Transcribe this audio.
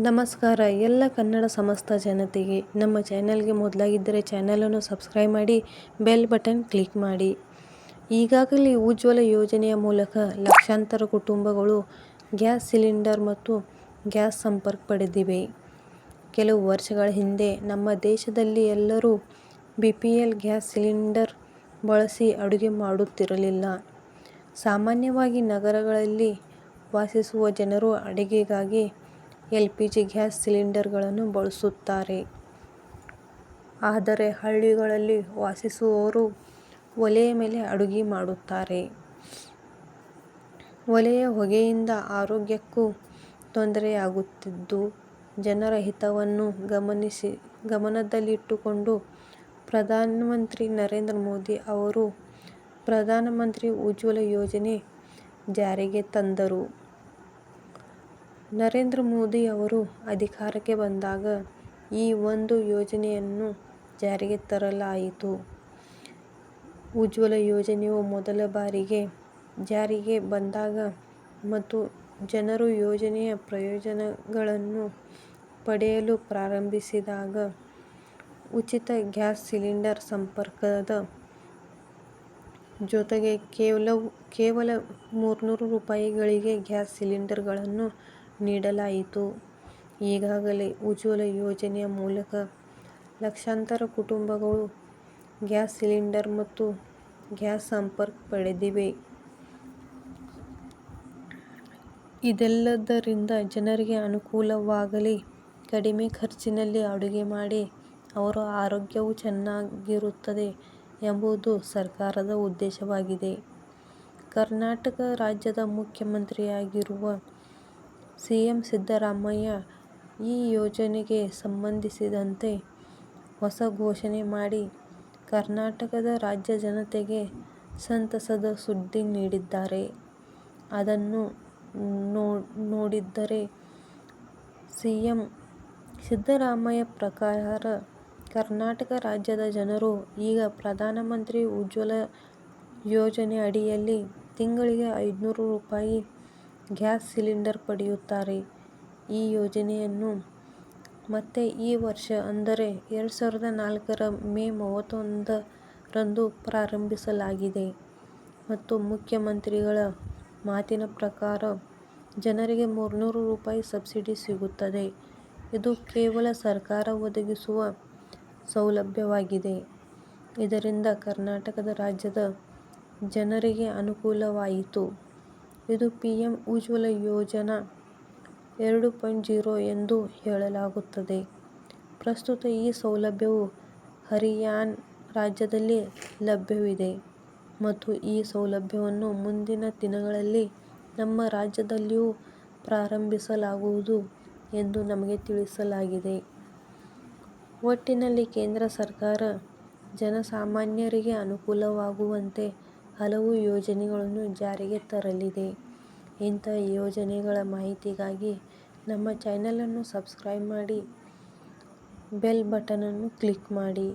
ನಮಸ್ಕಾರ ಎಲ್ಲ ಕನ್ನಡ ಸಮಸ್ತ ಜನತೆಗೆ. ನಮ್ಮ ಚಾನೆಲ್ಗೆ ಮೊದಲಾಗಿದ್ದರೆ ಚಾನಲನ್ನು ಸಬ್ಸ್ಕ್ರೈಬ್ ಮಾಡಿ, ಬೆಲ್ ಬಟನ್ ಕ್ಲಿಕ್ ಮಾಡಿ. ಈಗಾಗಲೇ ಉಜ್ವಲ ಯೋಜನೆಯ ಮೂಲಕ ಲಕ್ಷಾಂತರ ಕುಟುಂಬಗಳು ಗ್ಯಾಸ್ ಸಿಲಿಂಡರ್ ಮತ್ತು ಗ್ಯಾಸ್ ಸಂಪರ್ಕ ಪಡೆದಿವೆ. ಕೆಲವು ವರ್ಷಗಳ ಹಿಂದೆ ನಮ್ಮ ದೇಶದಲ್ಲಿ ಎಲ್ಲರೂ BPL ಗ್ಯಾಸ್ ಸಿಲಿಂಡರ್ ಬಳಸಿ ಅಡುಗೆ ಮಾಡುತ್ತಿರಲಿಲ್ಲ. ಸಾಮಾನ್ಯವಾಗಿ ನಗರಗಳಲ್ಲಿ ವಾಸಿಸುವ ಜನರು ಅಡುಗೆಗಾಗಿ LPG ಗ್ಯಾಸ್ ಸಿಲಿಂಡರ್ಗಳನ್ನು ಬಳಸುತ್ತಾರೆ. ಆದರೆ ಹಳ್ಳಿಗಳಲ್ಲಿ ವಾಸಿಸುವವರು ಒಲೆಯ ಮೇಲೆ ಅಡುಗೆ ಮಾಡುತ್ತಾರೆ. ಒಲೆಯ ಹೊಗೆಯಿಂದ ಆರೋಗ್ಯಕ್ಕೂ ತೊಂದರೆಯಾಗುತ್ತಿದ್ದು, ಜನರ ಹಿತವನ್ನು ಗಮನದಲ್ಲಿಟ್ಟುಕೊಂಡು ಪ್ರಧಾನಮಂತ್ರಿ ನರೇಂದ್ರ ಮೋದಿ ಅವರು ಪ್ರಧಾನಮಂತ್ರಿ ಉಜ್ವಲ ಯೋಜನೆ ಜಾರಿಗೆ ತಂದರು. ನರೇಂದ್ರ ಮೋದಿ ಅವರು ಅಧಿಕಾರಕ್ಕೆ ಬಂದಾಗ ಈ ಒಂದು ಯೋಜನೆಯನ್ನು ಜಾರಿಗೆ ತರಲಾಯಿತು. ಉಜ್ವಲ ಯೋಜನೆಯು ಮೊದಲ ಬಾರಿಗೆ ಜಾರಿಗೆ ಬಂದಾಗ ಮತ್ತು ಜನರು ಯೋಜನೆಯ ಪ್ರಯೋಜನಗಳನ್ನು ಪಡೆಯಲು ಪ್ರಾರಂಭಿಸಿದಾಗ ಉಚಿತ ಗ್ಯಾಸ್ ಸಿಲಿಂಡರ್ ಸಂಪರ್ಕದ ಜೊತೆಗೆ ಕೇವಲ 300 ರೂಪಾಯಿಗಳಿಗೆ ಗ್ಯಾಸ್ ಸಿಲಿಂಡರ್ಗಳನ್ನು ನೀಡಲಾಯಿತು. ಈಗಾಗಲೇ ಉಜ್ವಲ ಯೋಜನೆಯ ಮೂಲಕ ಲಕ್ಷಾಂತರ ಕುಟುಂಬಗಳು ಗ್ಯಾಸ್ ಸಿಲಿಂಡರ್ ಮತ್ತು ಗ್ಯಾಸ್ ಸಂಪರ್ಕ ಪಡೆದಿವೆ. ಇದೆಲ್ಲದರಿಂದ ಜನರಿಗೆ ಅನುಕೂಲವಾಗಲಿ, ಕಡಿಮೆ ಖರ್ಚಿನಲ್ಲಿ ಅಡುಗೆ ಮಾಡಿ ಅವರ ಆರೋಗ್ಯವೂ ಚೆನ್ನಾಗಿರುತ್ತದೆ ಎಂಬುದು ಸರ್ಕಾರದ ಉದ್ದೇಶವಾಗಿದೆ. ಕರ್ನಾಟಕ ರಾಜ್ಯದ ಮುಖ್ಯಮಂತ್ರಿಯಾಗಿರುವ CM ಸಿದ್ದರಾಮಯ್ಯ ಈ ಯೋಜನೆಗೆ ಸಂಬಂಧಿಸಿದಂತೆ ಹೊಸ ಘೋಷಣೆ ಮಾಡಿ ಕರ್ನಾಟಕದ ರಾಜ್ಯ ಜನತೆಗೆ ಸಂತಸದ ಸುದ್ದಿ ನೀಡಿದ್ದಾರೆ. ಅದನ್ನು ನೋಡಿದರೆ CM ಸಿದ್ದರಾಮಯ್ಯ ಪ್ರಕಾರ ಕರ್ನಾಟಕ ರಾಜ್ಯದ ಜನರು ಈಗ ಪ್ರಧಾನಮಂತ್ರಿ ಉಜ್ವಲ ಯೋಜನೆ ಅಡಿಯಲ್ಲಿ ತಿಂಗಳಿಗೆ 500 ರೂಪಾಯಿ ಗ್ಯಾಸ್ ಸಿಲಿಂಡರ್ ಪಡೆಯುತ್ತಾರೆ. ಈ ಯೋಜನೆಯನ್ನು ಮತ್ತೆ ಈ ವರ್ಷ ಅಂದರೆ 2004ರ ಮೇ 31ರಂದು ಪ್ರಾರಂಭಿಸಲಾಗಿದೆ ಮತ್ತು ಮುಖ್ಯಮಂತ್ರಿಗಳ ಮಾತಿನ ಪ್ರಕಾರ ಜನರಿಗೆ 300 ರೂಪಾಯಿ ಸಬ್ಸಿಡಿ ಸಿಗುತ್ತದೆ. ಇದು ಕೇವಲ ಸರ್ಕಾರ ಒದಗಿಸುವ ಸೌಲಭ್ಯವಾಗಿದೆ. ಇದರಿಂದ ಕರ್ನಾಟಕ ರಾಜ್ಯದ ಜನರಿಗೆ ಅನುಕೂಲವಾಯಿತು. ಇದು PM ಉಜ್ವಲ ಯೋಜನಾ 2.0 ಎಂದು ಹೇಳಲಾಗುತ್ತದೆ. ಪ್ರಸ್ತುತ ಈ ಸೌಲಭ್ಯವು ಹರಿಯಾಣ ರಾಜ್ಯದಲ್ಲಿ ಲಭ್ಯವಿದೆ ಮತ್ತು ಈ ಸೌಲಭ್ಯವನ್ನು ಮುಂದಿನ ದಿನಗಳಲ್ಲಿ ನಮ್ಮ ರಾಜ್ಯದಲ್ಲಿಯೂ ಪ್ರಾರಂಭಿಸಲಾಗುವುದು ಎಂದು ನಮಗೆ ತಿಳಿಸಲಾಗಿದೆ. ಒಟ್ಟಿನಲ್ಲಿ ಕೇಂದ್ರ ಸರ್ಕಾರ ಜನಸಾಮಾನ್ಯರಿಗೆ ಅನುಕೂಲವಾಗುವಂತೆ ಹಲವು ಯೋಜನೆಗಳನ್ನು ಜಾರಿಗೆ ತರಲಿದೆ. ಇಂತಹ ಯೋಜನೆಗಳ ಮಾಹಿತಿಗಾಗಿ ನಮ್ಮ ಚಾನೆಲನ್ನು ಸಬ್ಸ್ಕ್ರೈಬ್ ಮಾಡಿ, ಬೆಲ್ ಬಟನನ್ನು ಕ್ಲಿಕ್ ಮಾಡಿ.